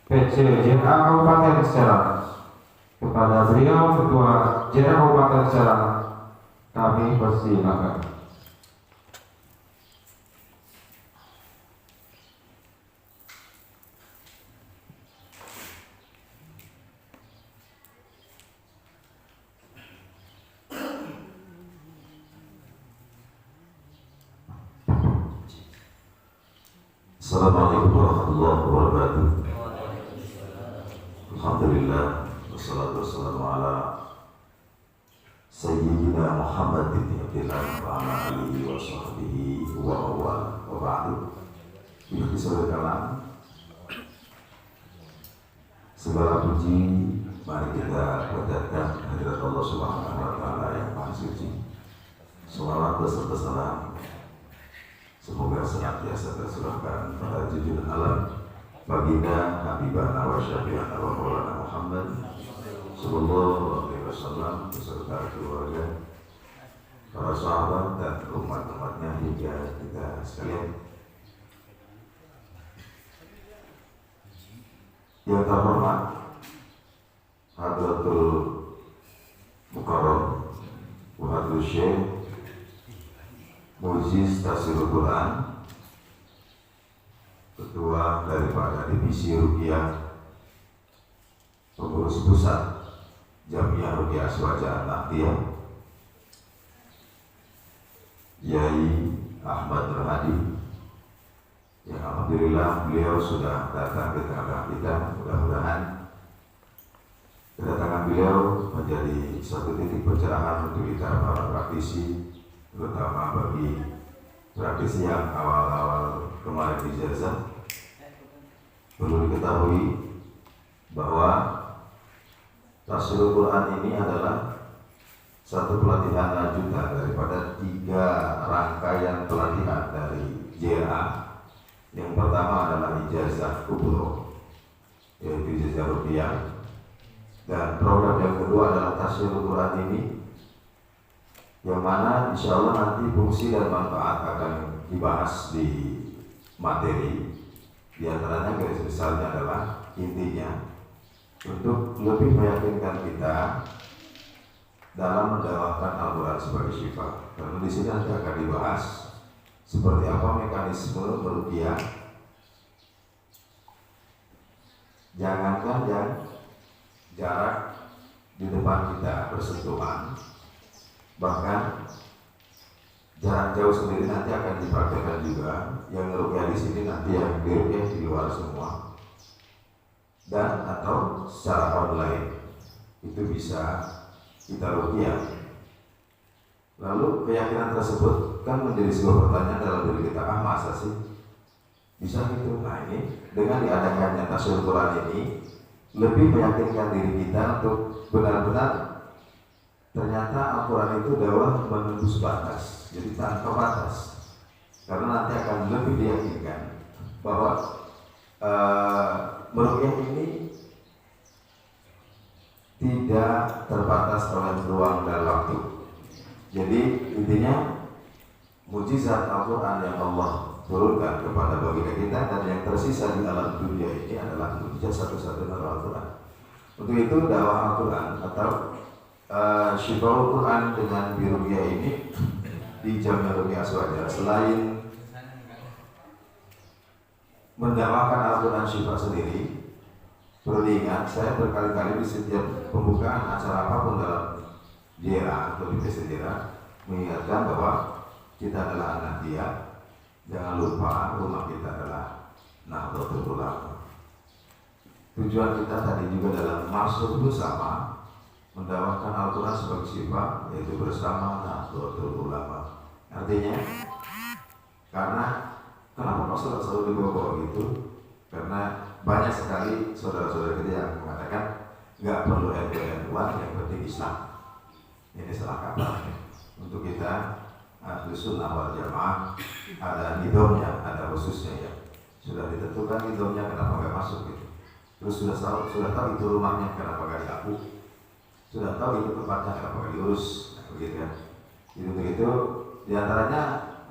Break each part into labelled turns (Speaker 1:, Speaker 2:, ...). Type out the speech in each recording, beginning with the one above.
Speaker 1: PC JA Kabupaten Serang. Kepada beliau Ketua JA Kabupaten Serang kami persilakan.
Speaker 2: Assalamualaikum warahmatullahi wabarakatuh. Alhamdulillah wassalatu wassalamu ala Sayyidina Muhammad bin Abdillah wa ala alihi wa sahbihi wa awal wa ba'du. Bismillahirrahmanirrahim kalam. Segala puji mari kita panjatkan hadirat Allah Subhanahu wa taala yang maha suci. Salawat beserta salam semoga senantiasa tercurahkan pada junjungan alam baginda Habibana wa Syafi'ana wa Maulana Muhammad sallallahu alaihi wasallam beserta keluarga, para sahabat dan umat-umatnya hingga kita sekalian. Yang terhormat Hadratul Mukarram Muhammad Syekh Mu'jiz Tafsirul Quran, Ketua daripada Divisi Ruqyah Pengurus Pusat Jamiah Ruqyah Aswaja Nahdiyah, Yai Ahmad Nurhadi, yang alhamdulillah beliau sudah datang ke tengah kita. Mudah-mudahan kedatangan beliau menjadi satu titik pencerahan untuk kita para praktisi, terutama bagi praktisi yang awal-awal kemarin ijazah. Perlu diketahui bahwa Tafsirul Quran ini adalah satu pelatihan lanjutan daripada 3 rangkaian pelatihan dari JA. Yang pertama adalah ijazah kubro, yaitu ijazah ruqyah, dan program yang kedua adalah Tafsirul Quran ini, yang mana insya Allah nanti fungsi dan manfaat akan dibahas di materi. Di antaranya garis besarnya adalah intinya untuk lebih meyakinkan kita dalam mendakwahkan Al-Quran sebagai syifa. Karena di sini nanti akan dibahas seperti apa mekanisme meruqyah. Jangankan yang jarak di depan kita bersentuhan, bahkan jarak jauh sendiri nanti akan dipraktekkan juga. Yang meruqyah di sini nanti yang diruqyah di luar semua, dan atau secara online itu bisa kita ruqyah. Lalu keyakinan tersebut kan menjadi sebuah pertanyaan dalam diri kita, masa sih bisa gitu? Nah, ini dengan diadakannya Tafsirul Quran ini lebih meyakinkan diri kita untuk benar-benar ternyata Al-Quran itu dakwah menembus batas, jadi tanpa batas. Karena nanti akan lebih diyakinkan bahwa meruqyah ini tidak terbatas oleh ruang dan waktu. Jadi intinya mukjizat Al-Quran yang Allah turunkan kepada baginda kita dan yang tersisa di alam dunia ini adalah mukjizat satu-satunya Al-Quran. Untuk itu dakwah Al-Quran atau Syifaul Quran dengan biruqyah ini di Jamiah Ruqyah Aswaja, selain mendakwakan Al-Quran Syifa sendiri, perlu diingat, saya berkali-kali di setiap pembukaan acara apapun dalam JA atau di JA mengingatkan bahwa kita adalah anak dia. Jangan lupa rumah kita adalah Nahdlatul Ulama. Tujuan kita tadi juga dalam maksud bersama mendakwakan Al-Quran sebagai syifa, yaitu bersama Nahdlatul Ulama. Artinya, karena kenapa kok saudara-saudara dibawa gitu? Karena banyak sekali saudara-saudara kita yang mengatakan nggak perlu NU-an, yang penting Islam. Ini salah kaprah. Untuk kita Ahlus Sunnah wal Jamaah ada nidamnya, ada khususnya ya. Sudah ditentukan nidamnya, kenapa nggak masuk gitu? Terus sudah tahu itu rumahnya, kenapa nggak diaku? Sudah tahu itu tempatnya, kenapa nggak diurus? Nah, begitu ya. Jadi begitu. Di antaranya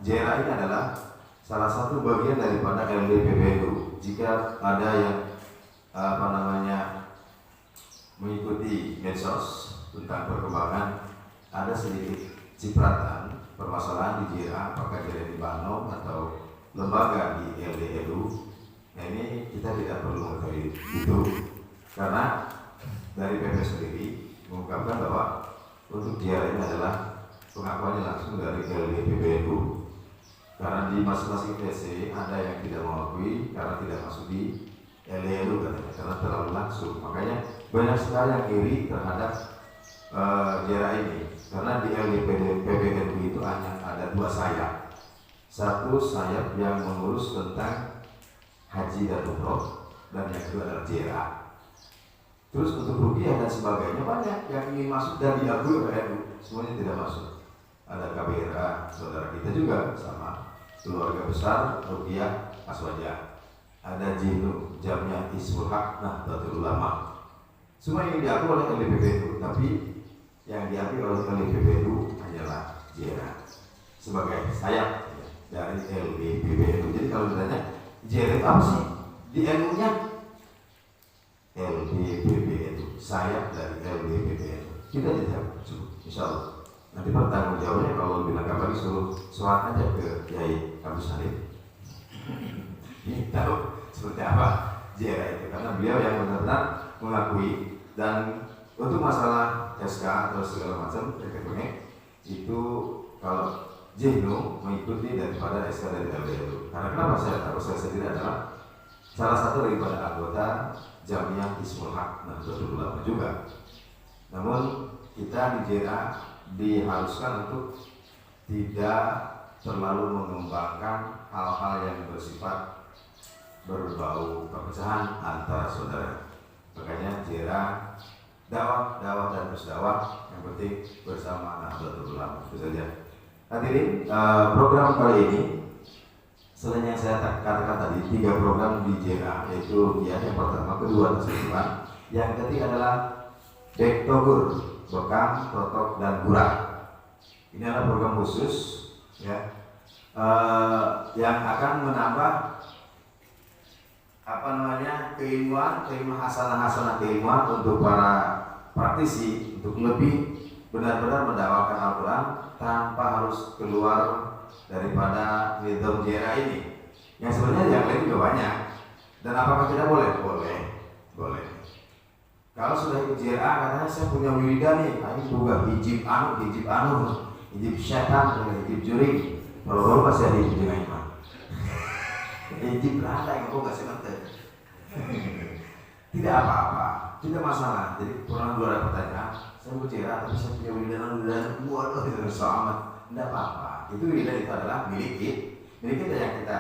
Speaker 2: JRA ini adalah salah satu bagian daripada LDPBU. Jika ada yang mengikuti medsos tentang perkembangan, ada sedikit cipratan permasalahan di JRA, apakah JRA di Bandung atau lembaga di LDLU. Nah, ini kita tidak perlu mengetahui itu karena dari PP sendiri mengungkapkan bahwa untuk JRA ini adalah pengakuannya langsung dari LDPBNU, karena di masing-masing PC ada yang tidak mengakui karena tidak masuk di LDLU katanya, karena terlalu langsung. Makanya banyak sekali yang iri terhadap JRA ini, karena di LDPBNU itu hanya ada dua sayap. Satu sayap yang mengurus tentang haji dan umroh, dan yang kedua adalah JRA. Terus untuk rupiah dan sebagainya banyak yang ingin masuk dan diakui oleh NU, semuanya tidak masuk. Ada KBRA, saudara kita juga sama, keluarga besar rupiah Aswaja. Ada JINU, Jamiah Hizbul Haq, Nahdlatul Ulama. Semua yang diakui oleh LDPBNU, tapi yang diakui oleh LDPBNU hanyalah JRA sebagai sayap dari LDPBNU. Jadi kalau ditanya JRA apa sih? Di NU-nya LDPBNU, sayap dari LDPBNU. Kita jawab, insya Allah. Nanti pertanggung jawabnya kalau lebih lengkap lagi suruh soal aja ke Kiai Abdul Salim. Ini tahu seperti apa JRA itu, karena beliau yang benar-benar mengakui. Dan untuk masalah SK atau segala macam itu kalau JINU mengikuti daripada SK dari LDLU. Karena kenapa saya tahu? Saya sendiri adalah salah satu daripada anggota Jamiah Hizbul Haq, Nahdlatul Ulama juga. Namun kita di JRA diharuskan untuk tidak terlalu mengembangkan hal-hal yang bersifat berbau perpecahan antara saudara. Makanya JRA dakwah dan terus dakwah, yang penting bersama Nahdlatul Ulama. Itu saja. Hadirin, program kali ini selain yang saya katakan tadi, 3 program di JRA, yaitu yang pertama, kedua, terseluruhan. Yang ketiga adalah Bektogur, Bekam, Totok, dan Gurah. Ini adalah program khusus ya, yang akan menambah keilmuan hasanah keilmuan untuk para praktisi, untuk lebih benar-benar mendakwakan Al-Quran tanpa harus keluar daripada nizam JRA ini. Yang sebenarnya yang lain juga banyak. Dan apakah tidak boleh? Boleh. Kalau sudah ikut JRA, katanya saya punya wiridan nih, ini juga hijib syaitan, hijib juring. Kalau pasti ada hijib dengan iman. Hijib berada yang kok gak sengaja. Tidak apa-apa, tidak masalah. Jadi pernah dua ada pertanyaan, saya mau JRA tapi saya punya wiridan waduh itu susah amat. Tidak apa-apa. Itu wiridan itu adalah milik kita yang kita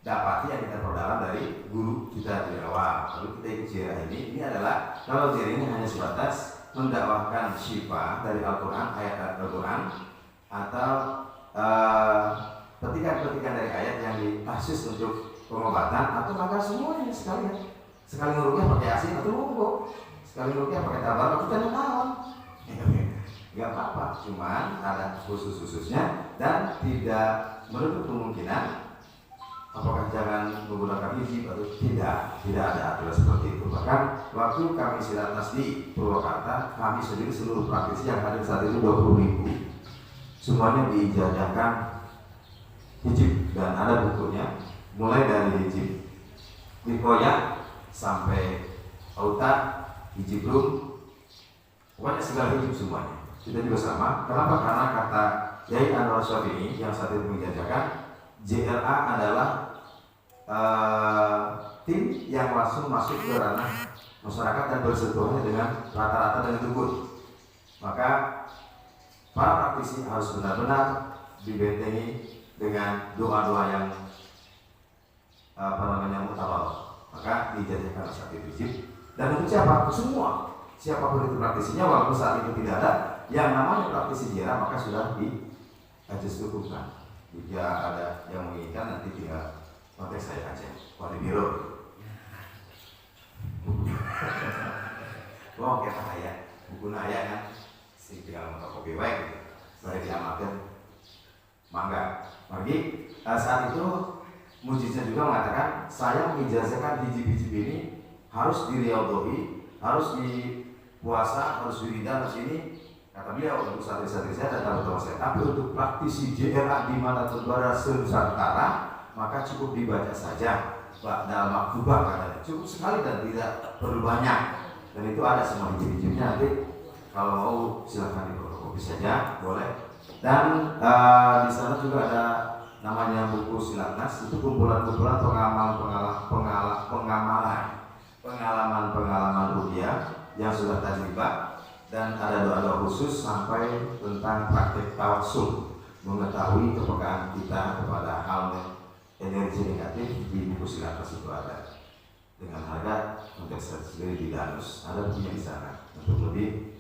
Speaker 2: dapati, yang kita perdalam dari guru kita di awal. Lalu kita ikut JRA ini adalah, kalau JRA ini hanya sebatas mendakwahkan syifa dari Al-Quran, ayat Al-Quran, atau petikan-petikan dari ayat yang ditahsis untuk pengobatan, atau maka semuanya sekalian. Sekali ngerukyah pakai asin atau monggo, sekali ngerukyah pakai tabar atau kita naon. Gak apa-apa, cuman ada khusus-khususnya dan tidak menutup kemungkinan apakah jangan menggunakan hijib atau tidak ada aturan seperti itu. Bahkan waktu kami silatnas di Purwakarta, kami sendiri seluruh praktisi yang hadir saat itu 20.000, semuanya dijajakan hijib, dan ada bukunya mulai dari hijib dikoyak sampai autat, hijib rum, pokoknya segala hijib semuanya. Kita juga sama. Kenapa? Karena kata Yai Anwar Syafii yang saat itu menjajakan, JRA adalah tim yang langsung masuk ke ranah masyarakat dan bersentuhan dengan rata-rata dan dukun. Maka para praktisi harus benar-benar dibentengi dengan doa-doa yang mutabal. Maka dijajakan saat itu hijib. Dan untuk siapa? Semua. Siapapun itu praktisinya, walaupun saat itu tidak ada yang namanya praktisi JRA, maka sudah diajustukan. Jika ada yang menginginkan, nanti tinggal kontak saya aja, wali biro. Wah, kita ayat, buku ayat kan, tinggal fotokopi baik, mari diamalkan. Mangga. Mari saat itu
Speaker 3: mujiznya juga mengatakan saya mengijazahkan hijib-hijib ini harus diriaudhi, harus dipuasa, harus wiridan, harus ini. Kata beliau, untuk santri-santri saya dan tamu-tamu saya, tapi untuk praktisi JRA di mana terbaru senusantara, maka cukup dibaca saja dalam maktubah katanya, cukup sekali dan tidak perlu banyak. Dan itu ada semua hijib-hijibnya, nanti kalau mau silahkan difotokopi saja, boleh. Dan di sana juga ada namanya buku Silatnas, itu kumpulan-kumpulan pengalaman rupiah yang sudah tajribah, dan ada doa-doa khusus sampai tentang praktek tawassul, mengetahui kepekaan kita kepada hal energi negatif. Di buku Silatnas itu ada dengan harga untuk sendiri di Danus, ada bukunya di sana untuk lebih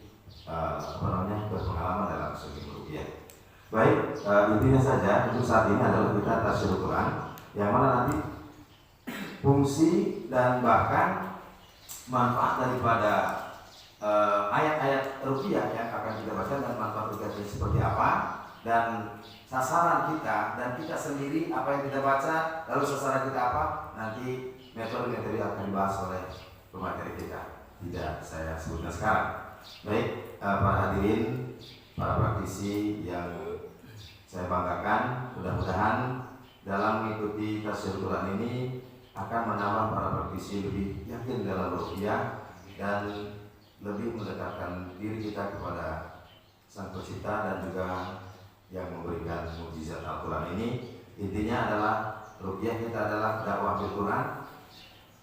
Speaker 3: berpengalaman dalam segi rupiah. Baik, intinya saja untuk saat ini adalah kita tafsir Quran, yang mana nanti fungsi dan bahkan manfaat daripada ayat-ayat rupiah yang akan kita baca dan manfaat rupiahnya seperti apa, dan sasaran kita dan kita sendiri apa yang kita baca, lalu sasaran kita apa, nanti metode-metode akan dibahas oleh pemateri kita, tidak saya sebutkan sekarang. Baik, para hadirin, para praktisi yang saya banggakan, mudah-mudahan dalam mengikuti tafsir Quran ini akan menambah para praktisi lebih yakin dalam rupiah dan lebih mendekatkan diri kita kepada Sang Pencipta dan juga yang memberikan mukjizat Al-Quran ini. Intinya adalah rupiah kita adalah dakwah bil Quran.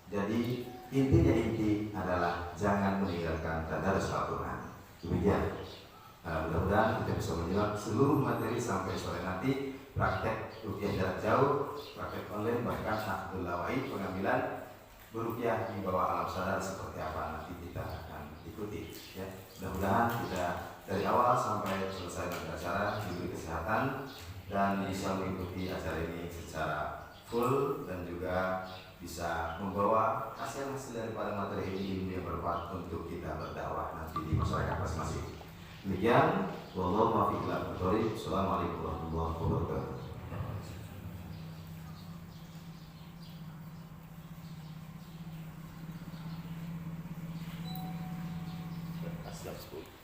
Speaker 3: Jadi inti adalah jangan meninggalkan tadarus Al-Quran. Demikian. Mudah-mudahan kita bisa menyimak seluruh materi sampai sore nanti. Praktek rupiah jarak jauh, praktek online, bahkan akhdul lawai, pengambilan berupiah di bawah alam sadar seperti apa nanti kita akan ikuti. Ya, mudah-mudahan kita dari awal sampai selesai acara diberi kesehatan dan bisa mengikuti acara ini secara full dan juga bisa membawa hasil-hasil daripada materi ini ilmu yang bermanfaat untuk kita berdakwah nanti di masyarakat masing-masing. Demikian, wallahu muwaffiq ila aqwamit thoriq. Assalamualaikum warahmatullahi wabarakatuh.
Speaker 4: Siap, 10.